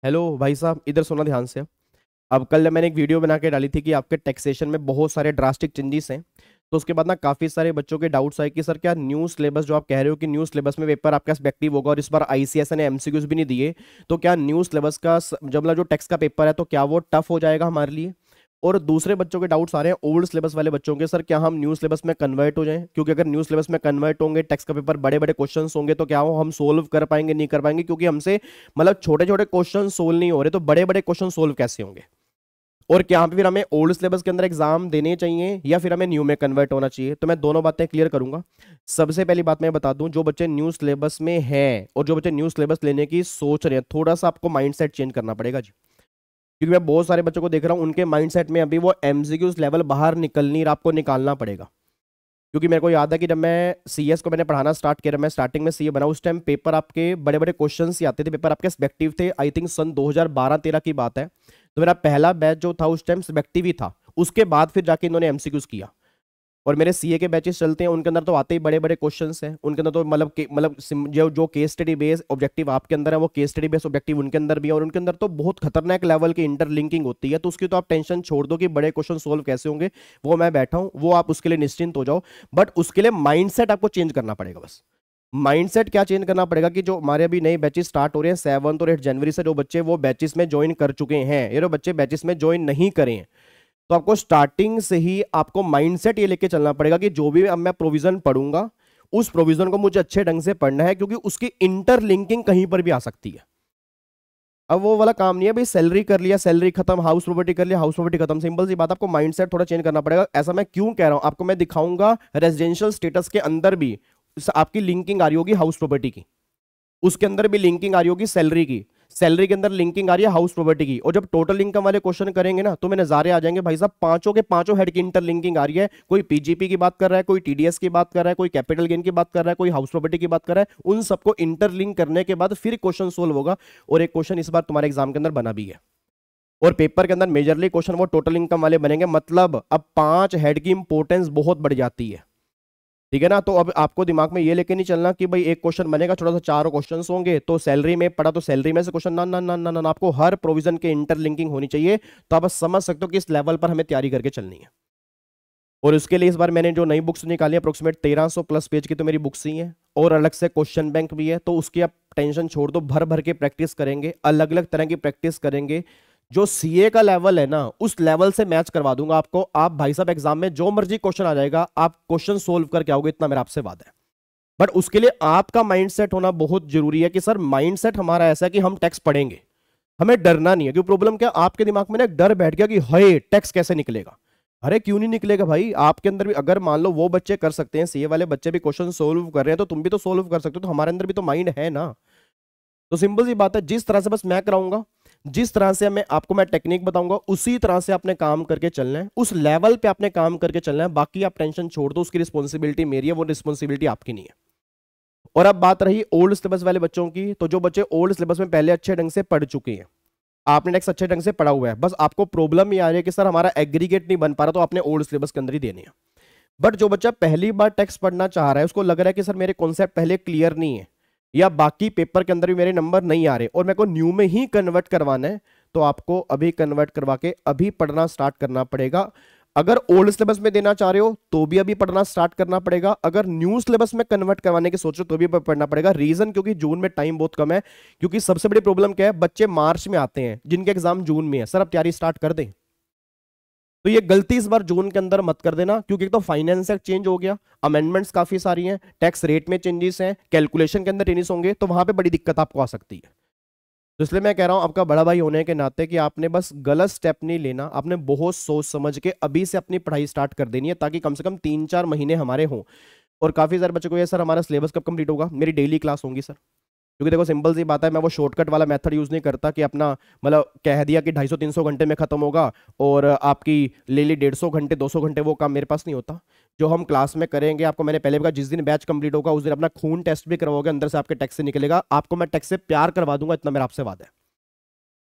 Hello भाई साहब, इधर सुना ध्यान से। अब कल जब मैंने एक वीडियो बना के डाली थी कि आपके टैक्सेशन में बहुत सारे ड्रास्टिक चेंजेस हैं, तो उसके बाद ना काफ़ी सारे बच्चों के डाउट्स आए कि सर क्या न्यू सिलेबस जो आप कह रहे हो कि न्यू सिलेबस में पेपर आपका सब्जेक्टिव होगा और इस बार आईसीएसई ने एमसीक्यूज भी नहीं दिए, तो क्या न्यू सिलेबस का जब मतलब जो टेक्स्ट का पेपर है तो क्या वो टफ हो जाएगा हमारे लिए। और दूसरे बच्चों के डाउट्स आ रहे हैं ओल्ड सिलेबस वाले बच्चों के, सर क्या हम न्यू सिलेबस में कन्वर्ट हो जाएं, क्योंकि अगर न्यू सिलेबस में कन्वर्ट होंगे टेक्स्ट का पेपर बड़े बड़े क्वेश्चंस होंगे तो क्या वो हम सोल्व कर पाएंगे नहीं कर पाएंगे, क्योंकि हमसे मतलब छोटे छोटे क्वेश्चन सोल्व नहीं हो रहे तो बड़े बड़े क्वेश्चन सोल्व कैसे होंगे। और क्या फिर हमें ओल्ड सिलेबस के अंदर एग्जाम देने चाहिए या फिर हमें न्यू में कन्वर्ट होना चाहिए, तो मैं दोनों बातें क्लियर करूंगा। सबसे पहली बात मैं बता दूं, जो बच्चे न्यू सिलेबस में हैं और जो बच्चे न्यू सिलेबस लेने की सोच रहे हैं, थोड़ा सा आपको माइंडसेट चेंज करना पड़ेगा जी। क्योंकि मैं बहुत सारे बच्चों को देख रहा हूं, उनके माइंडसेट में अभी वो एमसीक्यूज लेवल बाहर निकल नहीं रहा, आपको निकालना पड़ेगा। क्योंकि मेरे को याद है कि जब मैं सीएस को मैंने पढ़ाना स्टार्ट किया, मैं स्टार्टिंग में सीए बना, उस टाइम पेपर आपके बड़े बड़े क्वेश्चंस ही आते थे, पेपर आपके सब्जेक्टिव थे। आई थिंक सन 2012-13 की बात है। तो मेरा पहला बैच जो था उस टाइम सब्जेक्टिव ही था, उसके बाद फिर जाके इन्होंने एमसीक्यूज किया। और मेरे सीए के बैचेस चलते हैं, उनके अंदर तो आते ही बड़े बड़े क्वेश्चंस हैं, उनके अंदर तो जो जो केस स्टडी बेस्ड ऑब्जेक्टिव आपके अंदर है वो केस स्टडी बेस्ड ऑब्जेक्टिव उनके अंदर भी है, और उनके अंदर तो बहुत खतरनाक लेवल की इंटरलिंकिंग होती है। तो उसकी तो आप टेंशन छोड़ दो कि बड़े क्वेश्चन सोल्व कैसे होंगे, वो मैं बैठा हूं, वो आप उसके लिए निश्चिंत हो जाओ। बट उसके लिए माइंडसेट आपको चेंज करना पड़ेगा बस। माइंडसेट क्या चेंज करना पड़ेगा कि जो हमारे अभी नए बैचेस स्टार्ट हो रहे हैं 7 और 8 जनवरी से, जो बच्चे वो बैचेस में ज्वाइन कर चुके हैं, ये जो बच्चे बैचेस में ज्वाइन नहीं करें, तो आपको स्टार्टिंग से ही आपको माइंडसेट ये लेके चलना पड़ेगा कि जो भी अब मैं प्रोविजन पढ़ूंगा उस प्रोविजन को मुझे अच्छे ढंग से पढ़ना है, क्योंकि उसकी इंटरलिंकिंग कहीं पर भी आ सकती है। अब वो वाला काम नहीं है भाई सैलरी कर लिया सैलरी खत्म, हाउस प्रॉपर्टी कर लिया हाउस प्रॉपर्टी खत्म, सिंपल सी बात। आपको माइंडसेट थोड़ा चेंज करना पड़ेगा। ऐसा मैं क्यों कह रहा हूं आपको, मैं दिखाऊंगा रेजिडेंशियल स्टेटस के अंदर भी आपकी लिंकिंग आ रही होगी हाउस प्रॉपर्टी की, उसके अंदर भी लिंकिंग आ रही होगी सैलरी की, सैलरी के अंदर लिंकिंग आ रही है हाउस प्रॉपर्टी की। और जब टोटल इनकम वाले क्वेश्चन करेंगे ना तो में नजारे आ जाएंगे भाई साहब, पांचों के पांचों हेड की इंटरलिंकिंग आ रही है। कोई पीजीपी की बात कर रहा है, कोई टीडीएस की बात कर रहा है, कोई कैपिटल गेन की बात कर रहा है, कोई हाउस प्रॉपर्टी की बात कर रहा है। उन सबको इंटरलिंक करने के बाद फिर क्वेश्चन सोल्व होगा। और एक क्वेश्चन इस बार तुम्हारे एग्जाम के अंदर बना भी है, और पेपर के अंदर मेजरली क्वेश्चन वो टोटल इनकम वाले बनेंगे। मतलब अब 5 हेड की इंपोर्टेंस बहुत बढ़ जाती है, ठीक है ना। तो अब आपको दिमाग में ये लेके नहीं चलना कि भाई एक क्वेश्चन बनेगा छोटा सा, 4 क्वेश्चन होंगे तो सैलरी में पड़ा तो सैलरी में से क्वेश्चन, ना ना ना ना ना, आपको हर प्रोविजन के इंटरलिंकिंग होनी चाहिए। तो आप समझ सकते हो कि इस लेवल पर हमें तैयारी करके चलनी है। और उसके लिए इस बार मैंने जो नई बुक्स निकाली, अप्रोक्सीमेट 1300 प्लस पेज की तो मेरी बुक्स ही हैं, और अलग से क्वेश्चन बैंक भी है। तो उसकी आप टेंशन छोड़ दो, भर भर के प्रैक्टिस करेंगे, अलग अलग तरह की प्रैक्टिस करेंगे। जो सीए का लेवल है ना उस लेवल से मैच करवा दूंगा आपको। आप भाई साहब एग्जाम में जो मर्जी क्वेश्चन आ जाएगा, आप क्वेश्चन सोल्व करके आओगे, इतना मेरा आपसे वादा है। बट उसके लिए आपका माइंडसेट होना बहुत जरूरी है कि सर माइंडसेट हमारा ऐसा है कि हम टैक्स पढ़ेंगे, हमें डरना नहीं है। क्योंकि प्रॉब्लम क्या, आपके दिमाग में ना एक डर बैठ गया कि हाय टैक्स कैसे निकलेगा। अरे क्यों नहीं निकलेगा भाई, आपके अंदर भी अगर मान लो वो बच्चे कर सकते हैं, सीए वाले बच्चे भी क्वेश्चन सोल्व कर रहे हैं, तो तुम भी तो सोल्व कर सकते हो। तो हमारे अंदर भी तो माइंड है ना। तो सिंपल सी बात है, जिस तरह से बस मैं कराऊंगा, जिस तरह से मैं टेक्निक बताऊंगा, उसी तरह से आपने काम करके चलना है, उस लेवल पे आपने काम करके चलना है। बाकी आप टेंशन छोड़ दो, उसकी रिस्पॉन्सिबिलिटी मेरी है, वो रिस्पॉन्सिबिलिटी आपकी नहीं है। और अब बात रही ओल्ड सिलेबस वाले बच्चों की, तो जो बच्चे ओल्ड सिलेबस में पहले अच्छे ढंग से पढ़ चुके हैं, आपने टेक्स्ट अच्छे ढंग से पढ़ा हुआ है, बस आपको प्रॉब्लम ये आ रही है कि सर हमारा एग्रीगेट नहीं बन पा रहा, तो आपने ओल्ड सिलेबस के अंदर ही देने हैं। बट जो बच्चा पहली बार टेक्स्ट पढ़ना चाह रहा है, उसको लग रहा है कि सर मेरे कॉन्सेप्ट पहले क्लियर नहीं है, या बाकी पेपर के अंदर भी मेरे नंबर नहीं आ रहे और मेरे को न्यू में ही कन्वर्ट करवाना है, तो आपको अभी कन्वर्ट करवा के अभी पढ़ना स्टार्ट करना पड़ेगा। अगर ओल्ड सिलेबस में देना चाह रहे हो तो भी अभी पढ़ना स्टार्ट करना पड़ेगा, अगर न्यू सिलेबस में कन्वर्ट करवाने की सोच रहे हो तो भी पढ़ना पड़ेगा। रीजन क्योंकि जून में टाइम बहुत कम है। क्योंकि सबसे बड़ी प्रॉब्लम क्या है, बच्चे मार्च में आते हैं जिनके एग्जाम जून में है, सर अब तैयारी स्टार्ट कर दें। तो ये गलती इस बार जून के अंदर मत कर देना, क्योंकि एक तो फाइनेंस एक्ट चेंज हो गया, अमेंडमेंट्स काफी सारी हैं, टैक्स रेट में चेंजेस हैं, कैलकुलेशन के अंदर चेंजेस होंगे, तो वहां पे बड़ी दिक्कत आपको आ सकती है। तो इसलिए मैं कह रहा हूं आपका बड़ा भाई होने के नाते कि आपने बस गलत स्टेप नहीं लेना, आपने बहुत सोच समझ के अभी से अपनी पढ़ाई स्टार्ट कर देनी है, ताकि कम से कम 3-4 महीने हमारे हों। और काफी सारे बच्चों को ये सर हमारा सिलेबस कब कंप्लीट होगा, मेरी डेली क्लास होंगी सर। क्योंकि देखो सिंपल सी बात है, मैं वो शॉर्टकट वाला मेथड यूज नहीं करता कि अपना मतलब कह दिया कि 250-300 घंटे में खत्म होगा और आपकी ले ली 150 घंटे 200 घंटे, वो काम मेरे पास नहीं होता। जो हम क्लास में करेंगे, आपको मैंने पहले बताया, जिस दिन बैच कंप्लीट होगा उस दिन अपना खून टेस्ट भी करवाओगे, अंदर से आपके टैक्स से निकलेगा, आपको मैं टैक्स से प्यार करवा दूंगा, इतना मेरा आपसे वादा है।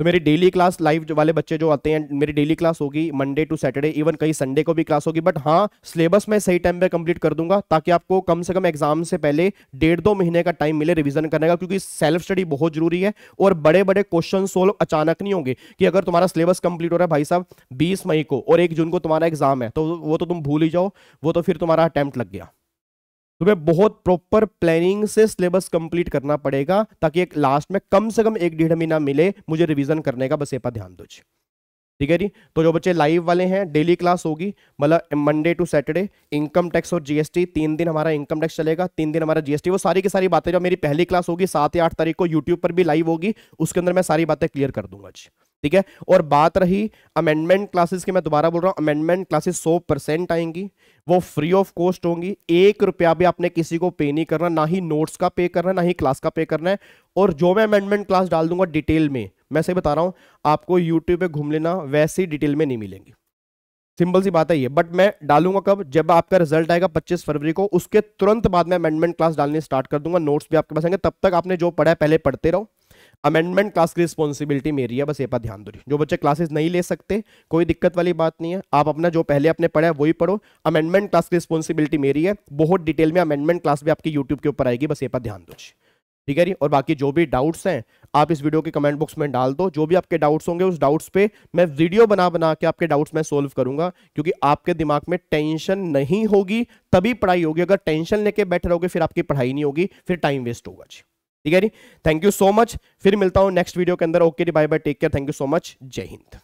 तो मेरी डेली क्लास लाइव वाले बच्चे जो आते हैं, मेरी डेली क्लास होगी मंडे टू सैटरडे, इवन कई संडे को भी क्लास होगी, बट हाँ सिलेबस मैं सही टाइम पे कंप्लीट कर दूंगा ताकि आपको कम से कम एग्जाम से पहले 1.5-2 महीने का टाइम मिले रिवीजन करने का, क्योंकि सेल्फ स्टडी बहुत जरूरी है। और बड़े बड़े क्वेश्चन सोल्व अचानक नहीं होंगे कि अगर तुम्हारा सिलेबस कंप्लीट हो रहा है भाई साहब 20 मई को और 1 जून को तुम्हारा एग्जाम है, तो वो तो तुम भूल ही जाओ, वो तो फिर तुम्हारा अटेम्प्ट लग गया। तुम्हें बहुत प्रॉपर प्लानिंग से सिलेबस कंप्लीट करना पड़ेगा ताकि एक लास्ट में कम से कम 1-1.5 महीना मिले मुझे रिवीजन करने का, बस ये पर ध्यान दो जी। ठीक है जी। तो जो बच्चे लाइव वाले हैं डेली क्लास होगी, मतलब Monday to Saturday, income tax और जीएसटी 3 दिन हमारा इनकम टैक्स चलेगा, 3 दिन हमारा जीएसटी, वो सारी की सारी बातें जो मेरी पहली क्लास होगी 7 या 8 तारीख को यूट्यूब पर भी लाइव होगी, उसके अंदर मैं सारी बातें क्लियर कर दूंगा जी। ठीक है। और बात रही अमेंडमेंट क्लासेस की, मैं दोबारा बोल रहा हूं, अमेंडमेंट क्लासेस 100% आएंगी, वो फ्री ऑफ कॉस्ट होंगी, 1 रुपया भी आपने किसी को पे नहीं करना, ना ही नोट्स का पे करना, ना ही क्लास का पे करना है। और जो मैं अमेंडमेंट क्लास डाल दूंगा डिटेल में, मैं सही बता रहा हूं, आपको यूट्यूब पे घूम लेना, वैसी डिटेल में नहीं मिलेंगी। सिंपल सी बात है ये। बट मैं डालूंगा कब? जब आपका रिजल्ट आएगा 25 फरवरी को, उसके तुरंत बाद मैं अमेंडमेंट क्लास डालने स्टार्ट कर दूंगा, नोट्स भी आपके पास आएंगे। तब तक आपने जो पढ़ा है पहले पढ़ते रहो। अमेंडमेंट क्लास की रिस्पॉन्सिबिलिटी मेरी है, बस ये पर ध्यान दो। जो बच्चे क्लासेस नहीं ले सकते, कोई दिक्कत वाली बात नहीं है, आप अपना जो पहले आपने पढ़ा है वही पढ़ो। अमेंडमेंट क्लास की रिस्पॉन्सिबिलिटी मेरी है, बहुत डिटेल में अमेंडमेंट क्लास भी आपकी यूट्यूब के ऊपर आएगी, बस ये पर ध्यान दो। ठीक है जी। और बाकी जो भी डाउट्स हैं आप इस वीडियो के कमेंट बॉक्स में डाल दो, जो भी आपके डाउट्स होंगे उस डाउट्स पे मैं वीडियो बना बना के आपके डाउट्स मैं सोल्व करूंगा, क्योंकि आपके दिमाग में टेंशन नहीं होगी तभी पढ़ाई होगी। अगर टेंशन लेके बैठे रहोगे फिर आपकी पढ़ाई नहीं होगी, फिर टाइम वेस्ट होगा जी। ठीक है जी। थैंक यू सो मच, फिर मिलता हूं नेक्स्ट वीडियो के अंदर। ओके जी, bye bye, take care, thank you so much, जय हिंद।